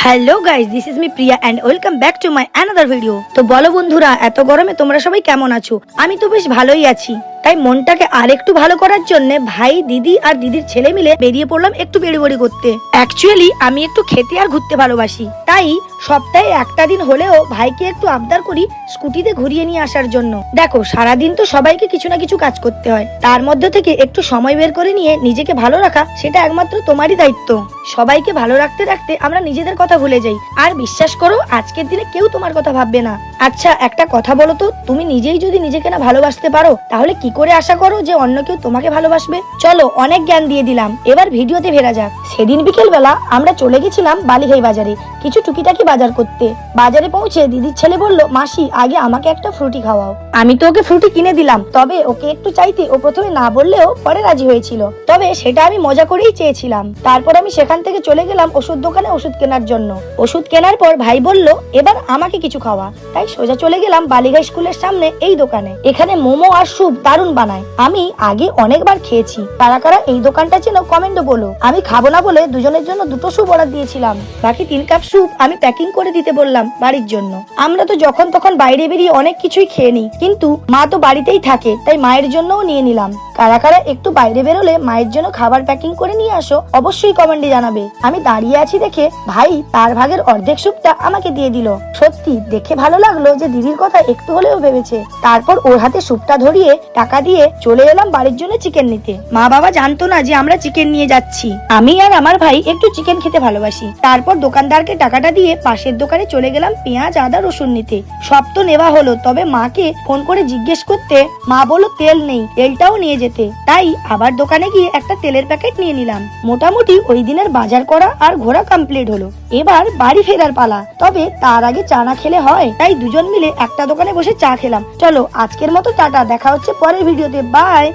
Hello guys, this is me Priya and welcome back to my another video. তো বলো বন্ধুরা, এত গরমে তোমরা সবাই কেমন আছো? আমি তো বেশ ভালোই আছি। তাই মনটাকে আরেকটু ভালো করার জন্য ভাই, দিদি আর দিদির ছেলে মিলে বেরিয়ে পড়লাম একটু বেড়ি করতে। অ্যাকচুয়ালি আমি একটু খেতে আর ঘুরতে ভালোবাসি, তাই সপ্তাহে একটা দিন হলেও ভাইকে একটু আবদার করি স্কুটিতে ঘুরিয়ে নিয়ে আসার জন্য। দেখো, সারাদিন তো সবাইকে কিছু না কিছু কাজ করতে হয়, তার মধ্যে থেকে একটু সময় বের করে নিয়ে নিজেকে ভালো রাখা সেটা একমাত্র তোমারই দায়িত্ব। সবাইকে ভালো রাখতে রাখতে আমরা নিজেদের কথা ভুলে যাই, আর বিশ্বাস করো আজকের দিনে কেউ তোমার কথা ভাববে না। আচ্ছা, একটা কথা বলো তো, তুমি নিজেই যদি নিজেকে না ভালোবাসতে পারো, তাহলে কি করে আশা করো যে অন্য কেউ তোমাকে ভালোবাসবে? চলো, অনেক জ্ঞান দিয়ে দিলাম, এবার ভিডিওতে ফেরা যাক। সেদিন বিকেল বেলা আমরা চলে গেছিলাম বালিঘাই বাজারে কিছু টুকিটাকি বাজার করতে। বাজারে পৌঁছে দিদির ছেলে বলল, মাসি আগে আমাকে একটা ফ্রুটি খাওয়াও। আমি তো ওকে ফ্রুটি কিনে দিলাম, তবে ওকে একটু চাইতে ও প্রথমে না বললেও পরে রাজি হয়েছিল, তবে সেটা আমি মজা করেই চেয়েছিলাম। তারপর আমি সেখান থেকে চলে গেলাম ওষুধ দোকানে ওষুধ কেনার জন্য। ওষুধ কেনার পর ভাই বলল, এবার আমাকে কিছু খাওয়া। তাই সোজা চলে গেলাম বালিঘাই স্কুলের সামনে এই দোকানে। এখানে মোমো আর স্যুপ দারুণ বানায়, আমি আগে অনেকবার খেয়েছি। কারা কারা এই দোকানটা চেনো কমেন্টে বলো। আমি খাবো না বলে দুজনের জন্য দুটো স্যুপ অর্ডার দিয়েছিলাম, বাকি 3 কাপ স্যুপ আমি প্যাকিং করে দিতে বললাম বাড়ির জন্য। আমরা তো যখন তখন বাইরে বেরিয়ে অনেক কিছুই খেয়ে নিই, কিন্তু মা তো বাড়িতেই থাকে, তাই মায়ের জন্যও নিয়ে নিলাম। কারা কারা একটু বাইরে বেরোলে মায়ের জন্য খাবার প্যাকিং করে নিয়ে আসো অবশ্যই কমেন্টে জানাবে। আমি দাঁড়িয়ে আছি দেখে ভাই তার ভাগের অর্ধেক স্যুপটা আমাকে দিয়ে দিল। সত্যি দেখে ভালো লাগলো যে দিদির কথা একটু হলেও ভেবেছে। তারপর ওর হাতে স্যুপটা ধরিয়ে টাকা দিয়ে চলে এলাম বাড়ির জন্য চিকেন নিতে। মা বাবা জানতো না যে আমরা চিকেন নিয়ে যাচ্ছি। আমি আর আমার ভাই একটু চিকেন খেতে ভালোবাসি। তারপর দোকানদারকে টাকাটা দিয়ে পাশের দোকানে চলে গেলাম পেঁয়াজ আদা রসুন নিতে। সব তো নেওয়া হলো, তবে মাকে ফোন করে জিজ্ঞেস করতে মা বলল তেল নেই, তেলটাও নিয়ে যেতে। তাই আবার দোকানে গিয়ে একটা তেলের প্যাকেট নিয়ে নিলাম। মোটামুটি ওই দিনের বাজার করা আর ঘোরা কমপ্লিট হলো। এবার বাড়ি ফেরার পালা, তবে তার আগে চা না খেলে হয়, তাই দুজন মিলে একটা দোকানে বসে চা খেলাম। চলো আজকের মতো টাটা, দেখা হচ্ছে পরের ভিডিওতে, বাই।